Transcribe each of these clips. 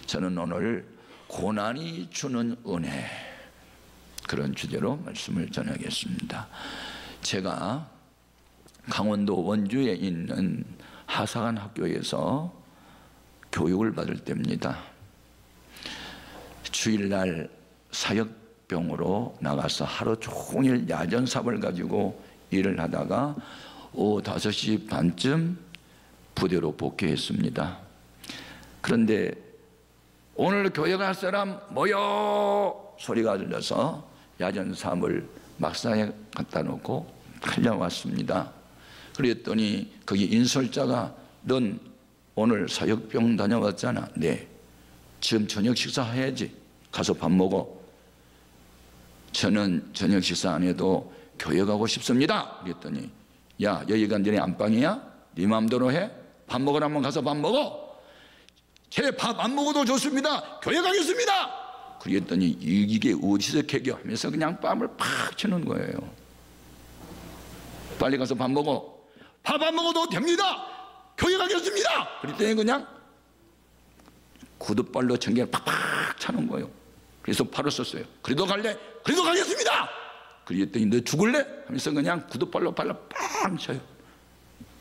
저는 오늘 고난이 주는 은혜, 그런 주제로 말씀을 전하겠습니다. 제가 강원도 원주에 있는 하사관 학교에서 교육을 받을 때입니다. 주일날 사역병으로 나가서 하루 종일 야전 사업을 가지고 일을 하다가 오후 5시 반쯤 부대로 복귀했습니다. 그런데 오늘 교회 갈 사람 모여 소리가 들려서 야전 사업을 막사에 갖다 놓고 달려왔습니다. 그랬더니 거기 인솔자가 넌 오늘 사역병 다녀왔잖아. 네. 지금 저녁 식사해야지. 가서 밥 먹어. 저는 저녁 식사 안 해도 교회 가고 싶습니다. 그랬더니 야, 여기가 너네 안방이야? 네 마음대로 해? 밥 먹으라면 가서 밥 먹어. 제 밥 안 먹어도 좋습니다. 교회 가겠습니다. 그랬더니 이게 어디서 개겨 하면서 그냥 뺨을 팍 치는 거예요. 빨리 가서 밥 먹어. 밥 안 먹어도 됩니다. 교회 가겠습니다. 그랬더니 그냥 구두발로 전개를 팍팍 차는 거예요. 그래서 바로 썼어요. 그래도 갈래? 그래도 가겠습니다. 그랬더니 너 죽을래? 하면서 그냥 구두발로 발로 팍 쳐요.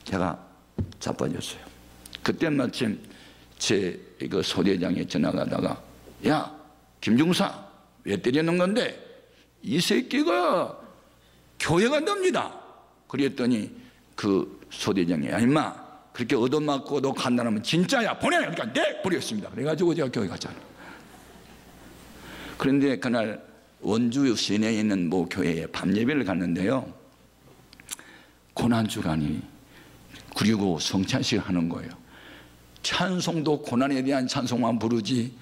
제가 자빠졌어요. 그때 마침 제 그 소대장에 지나가다가 야, 김중사 왜 때리는 건데? 이 새끼가 교회 간답니다. 그랬더니 그 소대장이 야 임마, 그렇게 얻어맞고 너 간다면 진짜야 보내. 그러니까 네, 보냈습니다. 그래가지고 제가 교회 갔잖아요. 그런데 그날 원주 시내에 있는 모 교회에 밤 예배를 갔는데요, 고난주간이 그리고 성찬식 하는 거예요. 찬송도 고난에 대한 찬송만 부르지,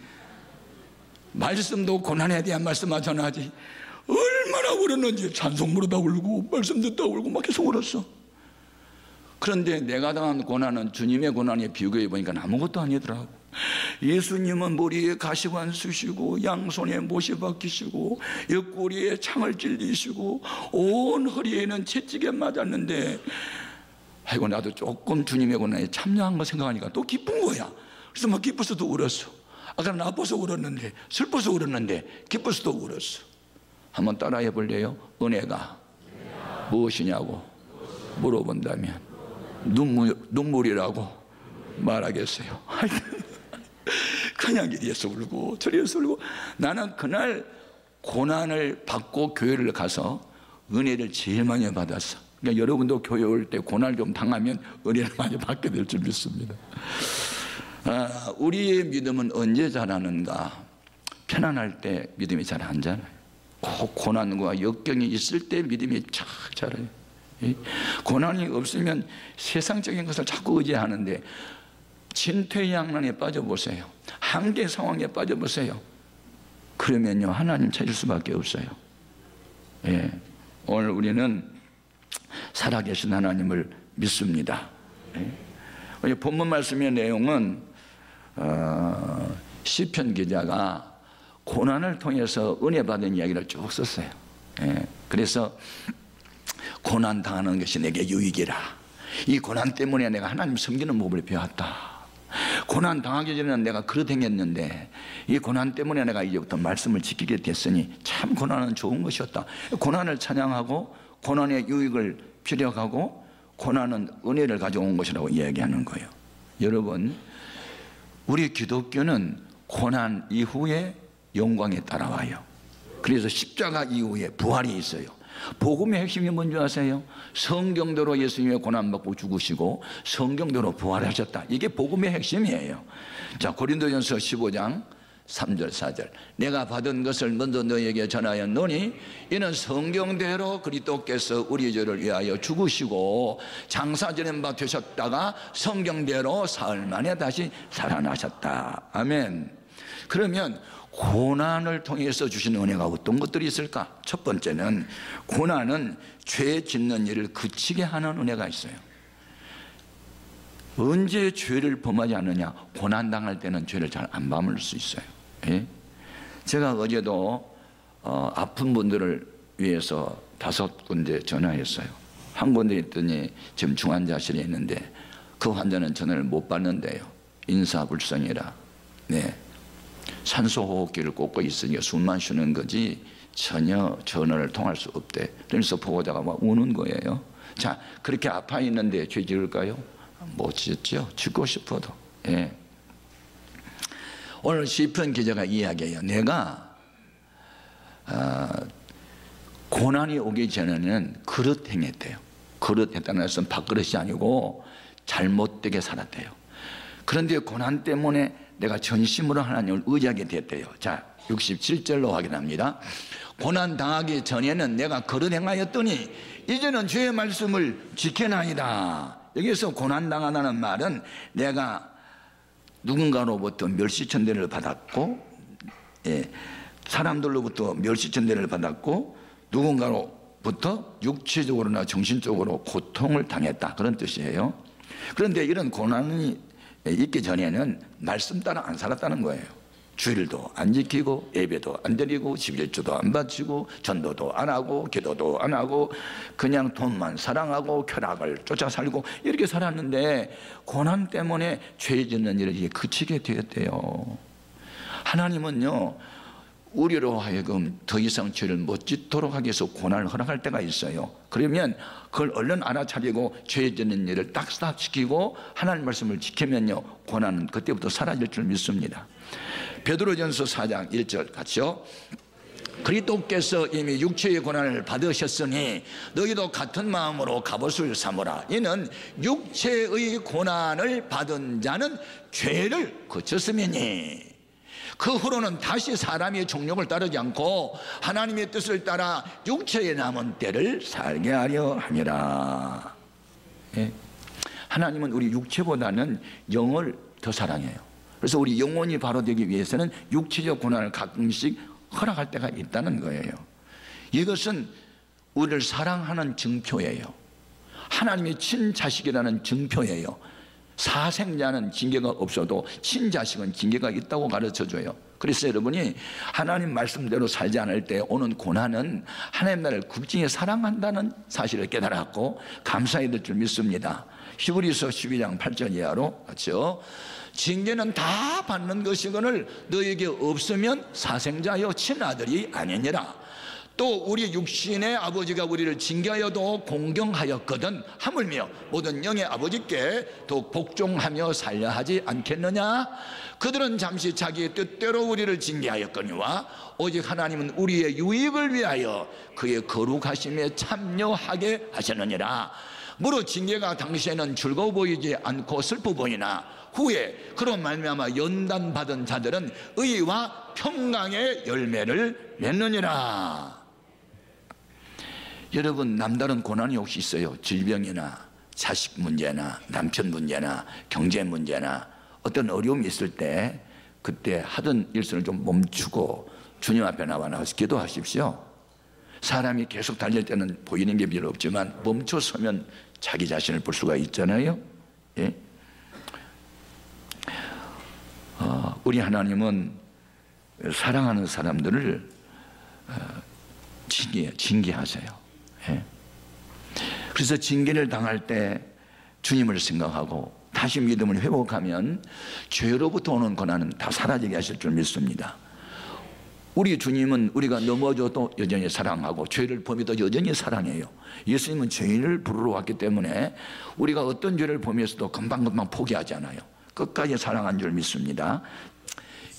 말씀도 고난에 대한 말씀만 전하지. 얼마나 울었는지, 찬송 부르다 울고 말씀 듣다 울고 막 계속 울었어. 그런데 내가 당한 고난은 주님의 고난에 비교해 보니까 아무것도 아니더라고. 예수님은 머리에 가시관 쓰시고 양손에 못이 박히시고 옆구리에 창을 찔리시고 온 허리에는 채찍에 맞았는데, 아이고 나도 조금 주님의 고난에 참여한 거 생각하니까 또 기쁜 거야. 그래서 막 기뻐서도 울었어. 아까는 아파서 울었는데, 슬퍼서 울었는데 기뻐서도 울었어. 한번 따라해 볼래요? 은혜가 무엇이냐고 물어본다면 눈물이라고 말하겠어요. 그냥 이리에서 울고 저리에서 울고. 나는 그날 고난을 받고 교회를 가서 은혜를 제일 많이 받았어. 그러니까 여러분도 교회 올 때 고난을 좀 당하면 은혜를 많이 받게 될 줄 믿습니다. 우리의 믿음은 언제 자라는가? 편안할 때 믿음이 잘 안 자라요. 꼭 고난과 역경이 있을 때 믿음이 착 자라요. 고난이 없으면 세상적인 것을 자꾸 의지하는데, 진퇴양난에 빠져보세요. 한계 상황에 빠져보세요. 그러면요 하나님 찾을 수밖에 없어요. 예. 오늘 우리는 살아계신 하나님을 믿습니다. 예. 본문 말씀의 내용은 시편 기자가 고난을 통해서 은혜 받은 이야기를 쭉 썼어요. 예. 그래서 고난 당하는 것이 내게 유익이라. 이 고난 때문에 내가 하나님 섬기는 법을 배웠다. 고난 당하기 전에는 내가 그릇 행했는데 이 고난 때문에 내가 이제부터 말씀을 지키게 됐으니 참 고난은 좋은 것이었다. 고난을 찬양하고 고난의 유익을 피력하고 고난은 은혜를 가져온 것이라고 이야기하는 거예요. 여러분, 우리 기독교는 고난 이후에 영광에 따라와요. 그래서 십자가 이후에 부활이 있어요. 복음의 핵심이 뭔지 아세요? 성경대로 예수님의 고난받고 죽으시고 성경대로 부활하셨다. 이게 복음의 핵심이에요. 자, 고린도전서 15장 3절 4절 내가 받은 것을 먼저 너에게 전하였노니 이는 성경대로 그리스도께서 우리 죄를 위하여 죽으시고 장사지낸 바 되셨다가 성경대로 사흘 만에 다시 살아나셨다. 아멘. 그러면 고난을 통해서 주신 은혜가 어떤 것들이 있을까? 첫 번째는 고난은 죄 짓는 일을 그치게 하는 은혜가 있어요. 언제 죄를 범하지 않느냐? 고난당할 때는 죄를 잘 안 범할 수 있어요. 예? 제가 어제도 아픈 분들을 위해서 5군데 전화했어요. 한 군데 있더니 지금 중환자실에 있는데 그 환자는 전화를 못 받는데요. 인사불성이라. 네. 산소호흡기를 꽂고 있으니까 숨만 쉬는 거지 전혀 전원을 통할 수 없대. 그래서 보호자가 막 우는 거예요. 자, 그렇게 아파 있는데 죄 지을까요? 못 짓죠. 짓고 싶어도. 예. 오늘 시편 기자가 이야기해요. 내가 고난이 오기 전에는 그릇 행했대요. 그릇 했다는 것은 밥그릇이 아니고 잘못되게 살았대요. 그런데 고난 때문에 내가 전심으로 하나님을 의지하게 됐대요. 자, 67절로 확인합니다. 고난 당하기 전에는 내가 그릇 행하였더니 이제는 주의 말씀을 지켜나이다. 여기서 고난 당하다는 말은 내가 누군가로부터 멸시천대를 받았고, 예, 사람들로부터 멸시천대를 받았고, 누군가로부터 육체적으로나 정신적으로 고통을 당했다, 그런 뜻이에요. 그런데 이런 고난이 있기 전에는 말씀 따라 안 살았다는 거예요. 주일도 안 지키고, 예배도 안 드리고, 11조도 안 바치고, 전도도 안 하고, 기도도 안 하고, 그냥 돈만 사랑하고 쾌락을 쫓아 살고 이렇게 살았는데 고난 때문에 죄 짓는 일을 그치게 되었대요. 하나님은요, 우리로 하여금 더 이상 죄를 못 짓도록 하기 위해서 고난을 허락할 때가 있어요. 그러면 그걸 얼른 알아차리고 죄 짓는 일을 딱 스탑시키고 하나님 말씀을 지키면요, 고난은 그때부터 사라질 줄 믿습니다. 베드로전서 4장 1절 같이요. 그리스도께서 이미 육체의 고난을 받으셨으니 너희도 같은 마음으로 갑옷을 삼으라. 이는 육체의 고난을 받은 자는 죄를 그쳤음이니 그 후로는 다시 사람의 정욕을 따르지 않고 하나님의 뜻을 따라 육체에 남은 때를 살게 하려 함이라. 예? 하나님은 우리 육체보다는 영을 더 사랑해요. 그래서 우리 영혼이 바로 되기 위해서는 육체적 고난을 가끔씩 허락할 때가 있다는 거예요. 이것은 우리를 사랑하는 증표예요. 하나님의 친자식이라는 증표예요. 사생자는 징계가 없어도 친자식은 징계가 있다고 가르쳐줘요. 그래서 여러분이 하나님 말씀대로 살지 않을 때 오는 고난은 하나님 나라를 극진히 사랑한다는 사실을 깨달았고 감사해야 될 줄 믿습니다. 히브리서 12장 8절 이하로 같이요. 징계는 다 받는 것이거늘 너에게 없으면 사생자여 친아들이 아니니라. 또 우리 육신의 아버지가 우리를 징계하여도 공경하였거든 하물며 모든 영의 아버지께 더욱 복종하며 살려 하지 않겠느냐. 그들은 잠시 자기의 뜻대로 우리를 징계하였거니와 오직 하나님은 우리의 유익을 위하여 그의 거룩하심에 참여하게 하셨느니라. 무릇 징계가 당시에는 즐거워 보이지 않고 슬퍼 보이나 후에 그로 말미암아 연단받은 자들은 의와 평강의 열매를 맺느니라. 여러분, 남다른 고난이 혹시 있어요? 질병이나 자식 문제나 남편 문제나 경제 문제나 어떤 어려움이 있을 때 그때 하던 일선을 좀 멈추고 주님 앞에 나와서 기도하십시오. 사람이 계속 달릴 때는 보이는 게 별로 없지만 멈춰 서면 자기 자신을 볼 수가 있잖아요. 예? 우리 하나님은 사랑하는 사람들을 징계하세요. 예? 그래서 징계를 당할 때 주님을 생각하고 다시 믿음을 회복하면 죄로부터 오는 고난은 다 사라지게 하실 줄 믿습니다. 우리 주님은 우리가 넘어져도 여전히 사랑하고 죄를 범해도 여전히 사랑해요. 예수님은 죄인을 부르러 왔기 때문에 우리가 어떤 죄를 범해서도 금방금방 포기하지 않아요. 끝까지 사랑한 줄 믿습니다.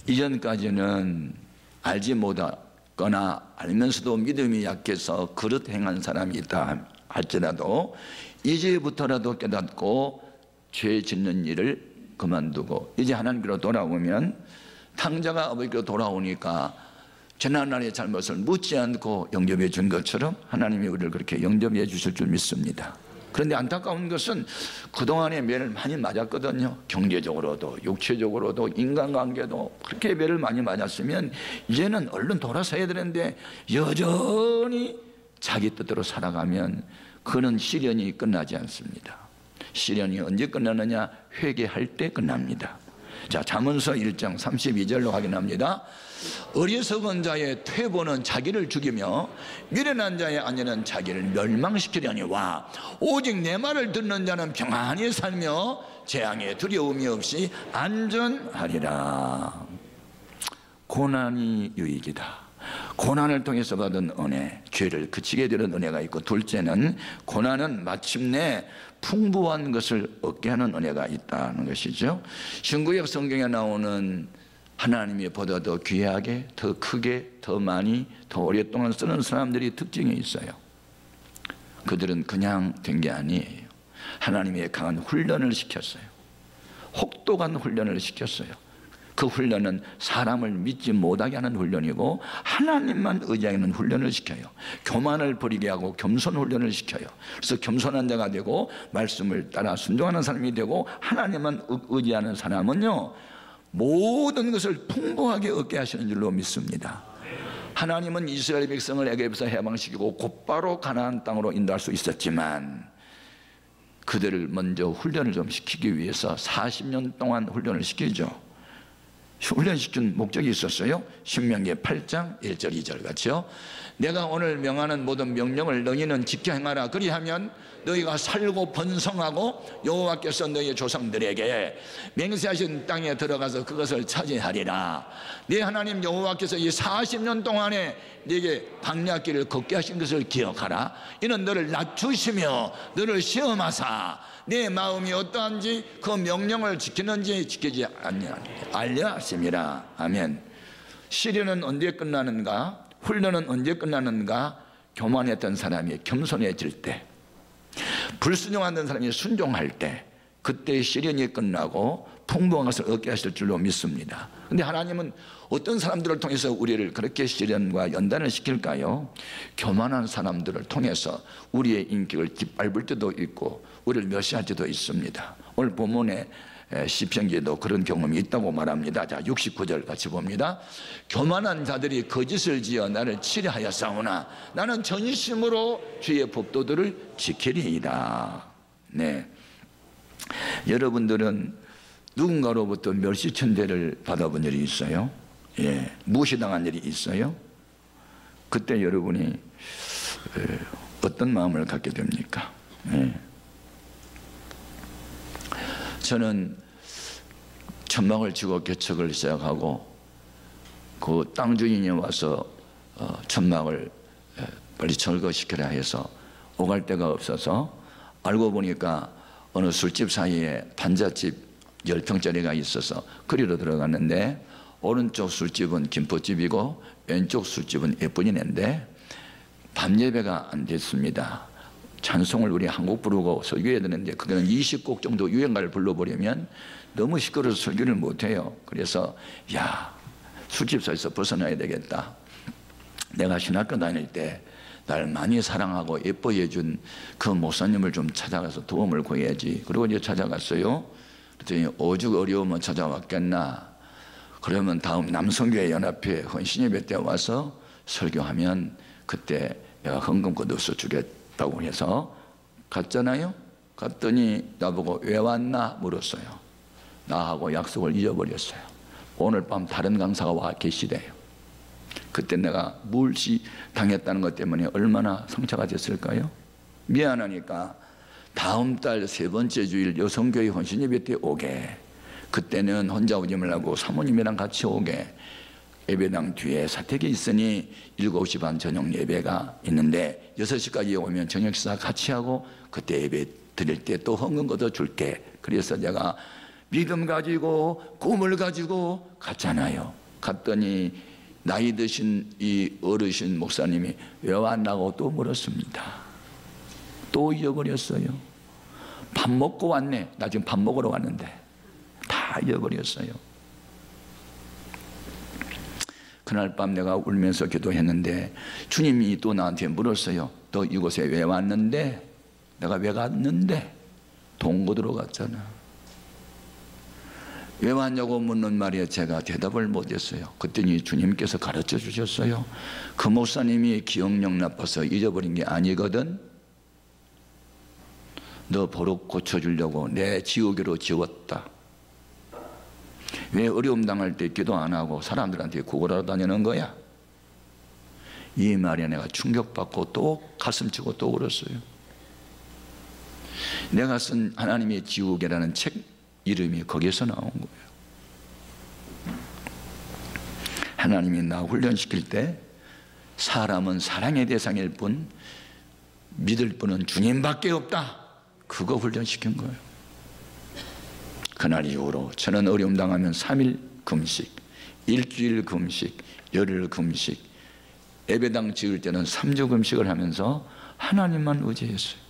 이전까지는 알지 못하거나 알면서도 믿음이 약해서 그릇 행한 사람이 있다 할지라도 이제부터라도 깨닫고 죄 짓는 일을 그만두고 이제 하나님께로 돌아오면 탕자가 아버지께로 돌아오니까 지난날의 잘못을 묻지 않고 영접해 준 것처럼 하나님이 우리를 그렇게 영접해 주실 줄 믿습니다. 그런데 안타까운 것은 그동안에 매를 많이 맞았거든요. 경제적으로도 육체적으로도 인간관계도 그렇게 매를 많이 맞았으면 이제는 얼른 돌아서야 되는데 여전히 자기 뜻대로 살아가면 그는 시련이 끝나지 않습니다. 시련이 언제 끝나느냐? 회개할 때 끝납니다. 자, 잠언서 1장 32절로 확인합니다. 어리석은 자의 퇴보는 자기를 죽이며 미련한 자의 안위는 자기를 멸망시키려니와 오직 내 말을 듣는 자는 평안히 살며 재앙에 두려움이 없이 안전하리라. 고난이 유익이다. 고난을 통해서 받은 은혜, 죄를 그치게 되는 은혜가 있고, 둘째는 고난은 마침내 풍부한 것을 얻게 하는 은혜가 있다는 것이죠. 신구약 성경에 나오는 하나님이 보다 더 귀하게, 더 크게, 더 많이, 더 오랫동안 쓰는 사람들이 특징이 있어요. 그들은 그냥 된 게 아니에요. 하나님의 강한 훈련을 시켰어요. 혹독한 훈련을 시켰어요. 그 훈련은 사람을 믿지 못하게 하는 훈련이고, 하나님만 의지하게 하는 훈련을 시켜요. 교만을 버리게 하고 겸손 훈련을 시켜요. 그래서 겸손한 자가 되고 말씀을 따라 순종하는 사람이 되고, 하나님만 의지하는 사람은요, 모든 것을 풍부하게 얻게 하시는 줄로 믿습니다. 하나님은 이스라엘 백성을 애굽에서 해방시키고 곧바로 가나안 땅으로 인도할 수 있었지만, 그들을 먼저 훈련을 좀 시키기 위해서 40년 동안 훈련을 시키죠. 훈련시킨 목적이 있었어요. 신명기 8장 1절 2절 같이요. 내가 오늘 명하는 모든 명령을 너희는 지켜 행하라. 그리하면 너희가 살고 번성하고 여호와께서 너희의 조상들에게 맹세하신 땅에 들어가서 그것을 차지하리라. 네 하나님 여호와께서 이 40년 동안에 네게 광야길을 걷게 하신 것을 기억하라. 이는 너를 낮추시며 너를 시험하사 내 마음이 어떠한지 그 명령을 지키는지 지키지 않냐 알려 하심이라. 아멘. 시련은 언제 끝나는가? 훈련은 언제 끝나는가? 교만했던 사람이 겸손해질 때, 불순종하는 사람이 순종할 때, 그때 시련이 끝나고 풍부한 것을 얻게 하실 줄로 믿습니다. 그런데 하나님은 어떤 사람들을 통해서 우리를 그렇게 시련과 연단을 시킬까요? 교만한 사람들을 통해서 우리의 인격을 짓밟을 때도 있고 우리를 멸시할 때도 있습니다. 오늘 본문에 시편기에도 그런 경험이 있다고 말합니다. 자, 69절 같이 봅니다. 교만한 자들이 거짓을 지어 나를 치려하였사오나 나는 전심으로 주의 법도들을 지키리이다. 네, 여러분들은 누군가로부터 멸시천대를 받아본 일이 있어요? 예, 무시당한 일이 있어요? 그때 여러분이 어떤 마음을 갖게 됩니까? 예. 저는 천막을 치고 개척을 시작하고 그 땅 주인이 와서 천막을 빨리 철거시키라 해서 오갈 데가 없어서 알고 보니까 어느 술집 사이에 반잣집 10평짜리가 있어서 그리로 들어갔는데, 오른쪽 술집은 김포집이고 왼쪽 술집은 예쁜이네인데 밤 예배가 안 됐습니다. 찬송을 우리 한 곡 부르고 설교해야 되는데 그거는 20곡 정도 유행가를 불러버리면 너무 시끄러워서 설교를 못해요. 그래서 야, 술집사에서 벗어나야 되겠다. 내가 신학교 다닐 때 날 많이 사랑하고 예뻐해 준 그 목사님을 좀 찾아가서 도움을 구해야지. 그리고 이제 찾아갔어요. 그랬더니 오죽 어려우면 찾아왔겠나. 그러면 다음 남성교회 연합회 헌신예배 때 와서 설교하면 그때 내가 헌금껏 넣어서 주겠다고 해서 갔잖아요. 갔더니 나보고 왜 왔나 물었어요. 나하고 약속을 잊어버렸어요. 오늘 밤 다른 강사가 와 계시대요. 그때 내가 물시 당했다는 것 때문에 얼마나 상처가 됐을까요? 미안하니까 다음 달 3번째 주일 여성교회 헌신예배 때 오게. 그때는 혼자 오지 말라고 사모님이랑 같이 오게. 예배당 뒤에 사택이 있으니 7시 반 저녁 예배가 있는데 6시까지 오면 저녁 식사 같이 하고 그때 예배 드릴 때 또 헌금 걷어 줄게. 그래서 제가 믿음 가지고 꿈을 가지고 갔잖아요. 갔더니 나이 드신 이 어르신 목사님이 왜 왔나고 또 물었습니다. 또 잊어버렸어요. 밥 먹고 왔네. 나 지금 밥 먹으러 왔는데 다 잊어버렸어요. 그날 밤 내가 울면서 기도했는데 주님이 또 나한테 물었어요. 너 이곳에 왜 왔는데? 내가 왜 갔는데? 동고들어 갔잖아. 왜 왔냐고 묻는 말에 제가 대답을 못했어요. 그랬더니 주님께서 가르쳐 주셨어요. 그 목사님이 기억력 나빠서 잊어버린 게 아니거든. 너 버릇 고쳐주려고 내 지우개로 지웠다. 왜 어려움 당할 때 기도 안 하고 사람들한테 구걸하러 다니는 거야? 이 말에 내가 충격받고 또 가슴치고 또 울었어요. 내가 쓴 하나님의 지우개라는 책 이름이 거기에서 나온 거예요. 하나님이 나 훈련시킬 때 사람은 사랑의 대상일 뿐 믿을 분은 주님밖에 없다, 그거 훈련시킨 거예요. 그날 이후로 저는 어려움 당하면 3일 금식, 일주일 금식, 열흘 금식, 예배당 지을 때는 3주 금식을 하면서 하나님만 의지했어요.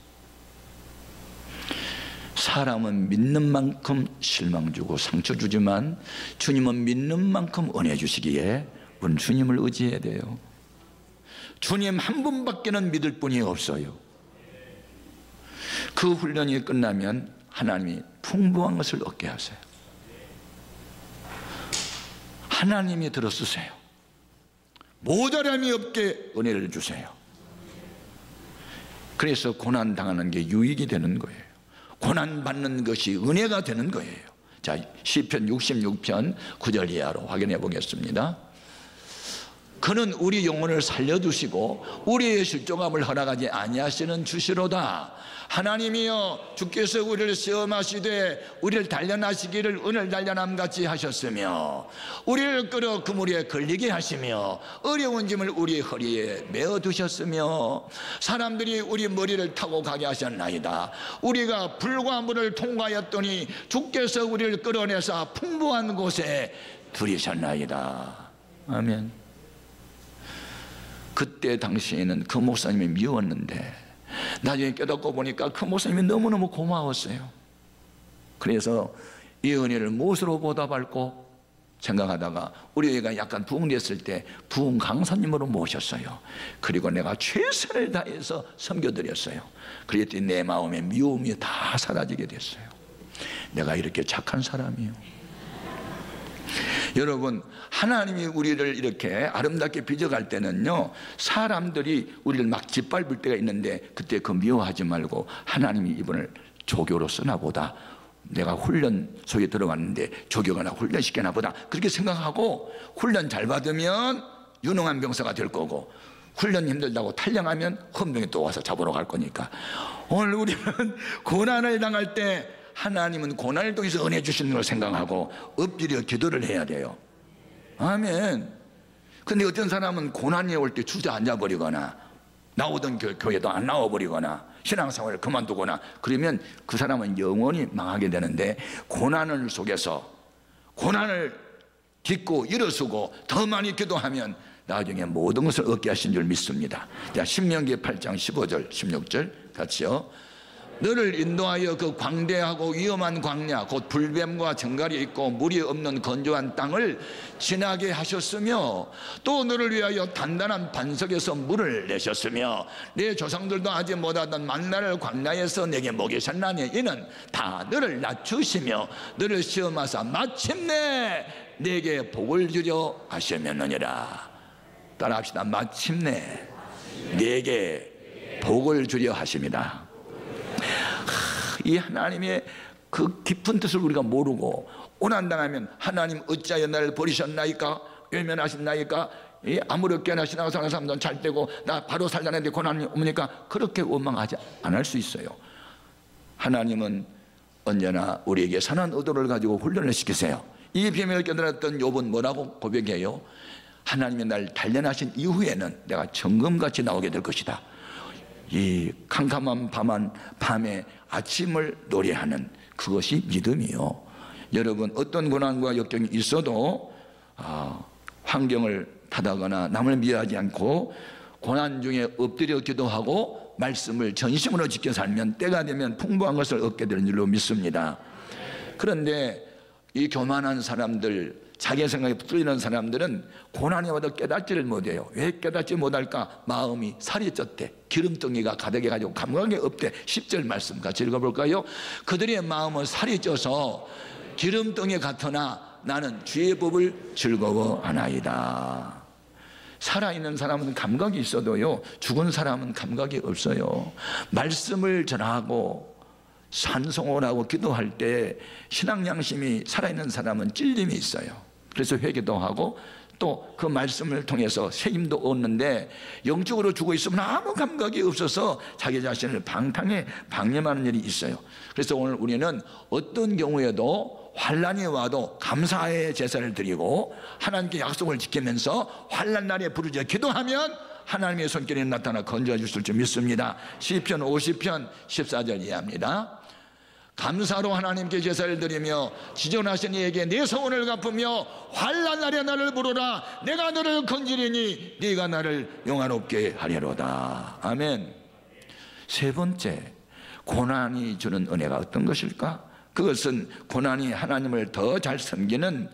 사람은 믿는 만큼 실망 주고 상처 주지만 주님은 믿는 만큼 은혜 주시기에 우리는 주님을 의지해야 돼요. 주님 한 분밖에는 믿을 분이 없어요. 그 훈련이 끝나면 하나님이 풍부한 것을 얻게 하세요. 하나님이 들어쓰세요. 모자람이 없게 은혜를 주세요. 그래서 고난 당하는 게 유익이 되는 거예요. 고난 받는 것이 은혜가 되는 거예요. 자, 시편 66편 9절 이하로 확인해 보겠습니다. 그는 우리 영혼을 살려두시고 우리의 실족함을 허락하지 아니하시는 주시로다. 하나님이여, 주께서 우리를 시험하시되 우리를 단련하시기를 은을 단련함같이 하셨으며 우리를 끌어 그물에 걸리게 하시며 어려운 짐을 우리 허리에 메어 두셨으며 사람들이 우리 머리를 타고 가게 하셨나이다. 우리가 불과 물을 통과하였더니 주께서 우리를 끌어내사 풍부한 곳에 들이셨나이다. 아멘. 그때 당시에는 그 목사님이 미웠는데 나중에 깨닫고 보니까 그 목사님이 너무너무 고마웠어요. 그래서 이 은혜를 무엇으로 보답할고 생각하다가 우리 애가 약간 부흥됐을 때 부흥 강사님으로 모셨어요. 그리고 내가 최선을 다해서 섬겨드렸어요. 그랬더니 내 마음의 미움이 다 사라지게 됐어요. 내가 이렇게 착한 사람이요. 여러분, 하나님이 우리를 이렇게 아름답게 빚어갈 때는요, 사람들이 우리를 막 짓밟을 때가 있는데 그때 그 미워하지 말고 하나님이 이분을 조교로 쓰나 보다, 내가 훈련 속에 들어갔는데 조교가 나 훈련시키나 보다, 그렇게 생각하고 훈련 잘 받으면 유능한 병사가 될 거고 훈련 힘들다고 탈영하면 헌병이 또 와서 잡으러 갈 거니까 오늘 우리는 고난을 당할 때 하나님은 고난을 통해서 은혜 주시는 걸 생각하고 엎드려 기도를 해야 돼요. 아멘. 근데 어떤 사람은 고난이 올 때 주저앉아 버리거나 나오던 교회도 안 나와버리거나 신앙생활을 그만두거나 그러면 그 사람은 영원히 망하게 되는데, 고난을 속에서 고난을 딛고 일어서고 더 많이 기도하면 나중에 모든 것을 얻게 하신 줄 믿습니다. 자, 신명기 8장 15절 16절 같이요. 너를 인도하여 그 광대하고 위험한 광야 곧 불뱀과 정갈이 있고 물이 없는 건조한 땅을 지나게 하셨으며 또 너를 위하여 단단한 반석에서 물을 내셨으며 내 조상들도 아직 못하던 만나를 광야에서 내게 먹이셨나니 이는 다 너를 낮추시며 너를 시험하사 마침내 내게 복을 주려 하시면느니라. 따라합시다. 마침내 내게 복을 주려 하십니다. 이 하나님의 그 깊은 뜻을 우리가 모르고 고난당하면 하나님 어찌하여 나를 버리셨나이까, 외면하셨나이까, 아무렇게 하시나 사는 사람들은 잘 되고 나 바로 살려는데 고난이 오니까 그렇게 원망하지 않을 수 있어요. 하나님은 언제나 우리에게 선한 의도를 가지고 훈련을 시키세요. 이 비밀을 깨달았던 욥은 뭐라고 고백해요? 하나님이 날 단련하신 이후에는 내가 정금같이 나오게 될 것이다. 이 캄캄한 밤에 아침을 노래하는 그것이 믿음이요. 여러분, 어떤 고난과 역경이 있어도 환경을 탓하거나 남을 미워하지 않고 고난 중에 엎드려 기도하고 말씀을 전심으로 지켜 살면 때가 되면 풍부한 것을 얻게 되는 줄로 믿습니다. 그런데 이 교만한 사람들, 자기 생각에 뚫리는 사람들은 고난이 와도 깨닫지를 못해요. 왜 깨닫지 못할까? 마음이 살이 쪘대. 기름덩이가 가득해가지고 감각이 없대. 10절 말씀 같이 읽어볼까요? 그들의 마음은 살이 쪄서 기름덩이 같으나 나는 주의 법을 즐거워하나이다. 살아있는 사람은 감각이 있어도요, 죽은 사람은 감각이 없어요. 말씀을 전하고 찬송을 하고 기도할 때 신앙 양심이 살아있는 사람은 찔림이 있어요. 그래서 회개도 하고 또 그 말씀을 통해서 새 힘도 얻는데 영적으로 죽어 있으면 아무 감각이 없어서 자기 자신을 방임하는 일이 있어요. 그래서 오늘 우리는 어떤 경우에도 환난이 와도 감사의 제사를 드리고 하나님께 약속을 지키면서 환난 날에 부르짖어 기도하면 하나님의 손길이 나타나 건져주실 줄 믿습니다. 시편 50편 14절 이하입니다. 감사로 하나님께 제사를 드리며 지존하신 이에게 내 소원을 갚으며 환난 날에 나를 부르라. 내가 너를 건지리니 네가 나를 영화롭게 하리로다. 아멘. 세 번째, 고난이 주는 은혜가 어떤 것일까? 그것은 고난이 하나님을 더 잘 섬기는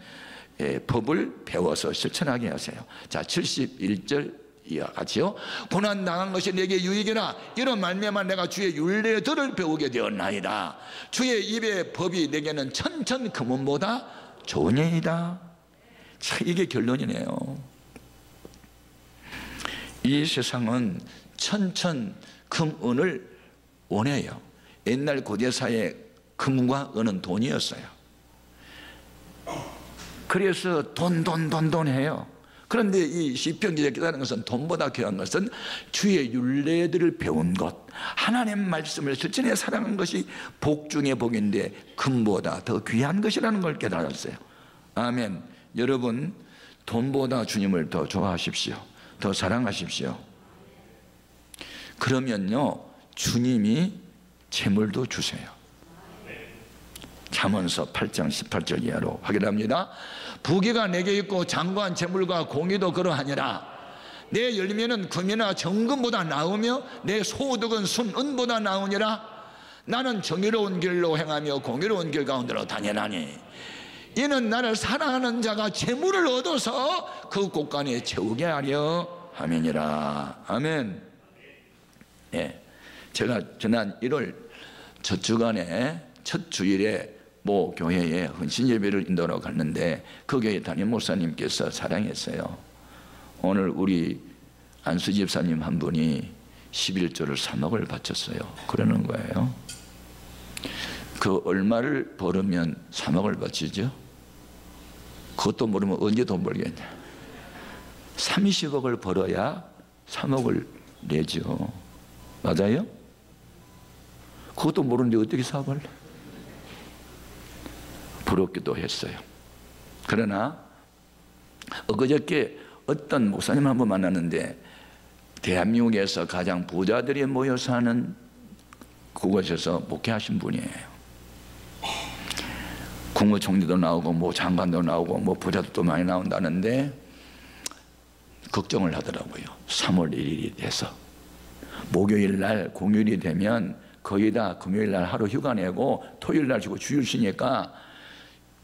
법을 배워서 실천하게 하세요. 자, 71절 이와 같이요. 고난 당한 것이 내게 유익이라. 이런 말미암아 내가 주의 율례들을 배우게 되었나이다. 주의 입의 법이 내게는 천천 금은보다 좋으니이다. 자, 이게 결론이네요. 이 세상은 천천 금은을 원해요. 옛날 고대사의 금과 은은 돈이었어요. 그래서 돈 해요. 그런데 이 시편 기자가 깨달은 것은 돈보다 귀한 것은 주의 율례들을 배운 것, 하나님 말씀을 실천해 살아가는 것이 복 중의 복인데 금보다 더 귀한 것이라는 걸 깨달았어요. 아멘. 여러분, 돈보다 주님을 더 좋아하십시오. 더 사랑하십시오. 그러면요, 주님이 재물도 주세요. 잠언서 8장 18절 이하로 확인합니다. 부귀가 내게 있고 장관 재물과 공의도 그러하니라. 내 열매는 금이나 정금보다 나으며 내 소득은 순은보다 나으니라. 나는 정의로운 길로 행하며 공의로운 길 가운데로 다니나니 이는 나를 사랑하는 자가 재물을 얻어서 그 곳간에 채우게 하려 함이니라. 아멘. 예, 제가 지난 1월 첫 주간에 첫 주일에 모 교회에 헌신 예배를 인도하러 갔는데 그 교회 담임 목사님께서 사랑했어요. 오늘 우리 안수 집사님 한 분이 11조를 3억을 바쳤어요. 그러는 거예요. 그 얼마를 벌으면 3억을 바치죠? 그것도 모르면 언제 돈 벌겠냐. 30억을 벌어야 3억을 내죠. 맞아요? 그것도 모르는데 어떻게 사업을? 부럽기도 했어요. 그러나 엊그저께 어떤 목사님 한번 만났는데 대한민국에서 가장 부자들이 모여 사는 그곳에서 목회하신 분이에요. 국무총리도 나오고 뭐 장관도 나오고 뭐 부자들도 많이 나온다는데 걱정을 하더라고요. 3월 1일이 돼서 목요일 날 공휴일이 되면 거의 다 금요일 날 하루 휴가 내고 토요일 날 쉬고 주일 쉬니까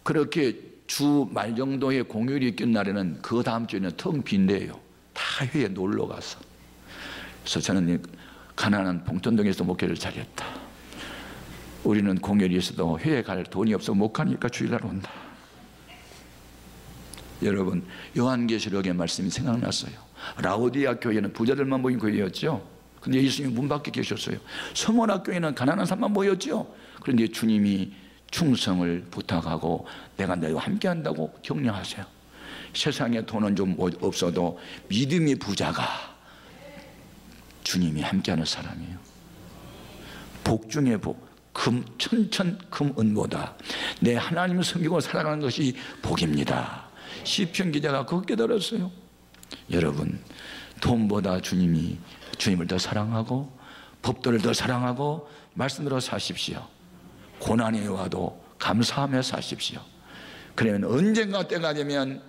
그렇게 주 말 정도의 공휴일이 낀 날에는 그 다음 주에는 텅 빈대요. 다 회에 놀러 가서. 그래서 저는 가난한 봉천동에서 목회를 잘했다. 우리는 공휴일이 있어도 회에 갈 돈이 없어 못 가니까 주일날 온다. 여러분, 요한계시록의 말씀이 생각났어요. 라오디아 교회는 부자들만 모인 교회였죠. 근데 예수님이 문 밖에 계셨어요. 서머나 교회는 가난한 사람만 모였죠. 그런데 주님이 충성을 부탁하고 내가 너희와 함께 한다고 격려하세요. 세상에 돈은 좀 없어도 믿음의 부자가 주님이 함께하는 사람이에요. 복 중에 복, 천천 금은보다 내 하나님을 섬기고 살아가는 것이 복입니다. 시편 기자가 그거 깨달았어요. 여러분, 돈보다 주님을 더 사랑하고 법도를 더 사랑하고 말씀대로 사십시오. 고난이 와도 감사하며 사십시오. 그러면 언젠가 때가 되면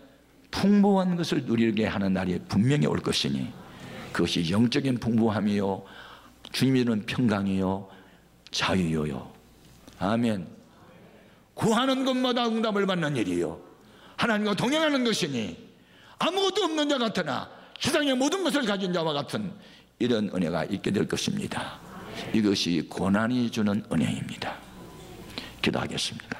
풍부한 것을 누리게 하는 날이 분명히 올 것이니 그것이 영적인 풍부함이요 주님이 주는 평강이요 자유요. 아멘. 구하는 것마다 응답을 받는 일이요 하나님과 동행하는 것이니 아무것도 없는 자 같으나 세상의 모든 것을 가진 자와 같은 이런 은혜가 있게 될 것입니다. 이것이 고난이 주는 은혜입니다. 기도하겠습니다.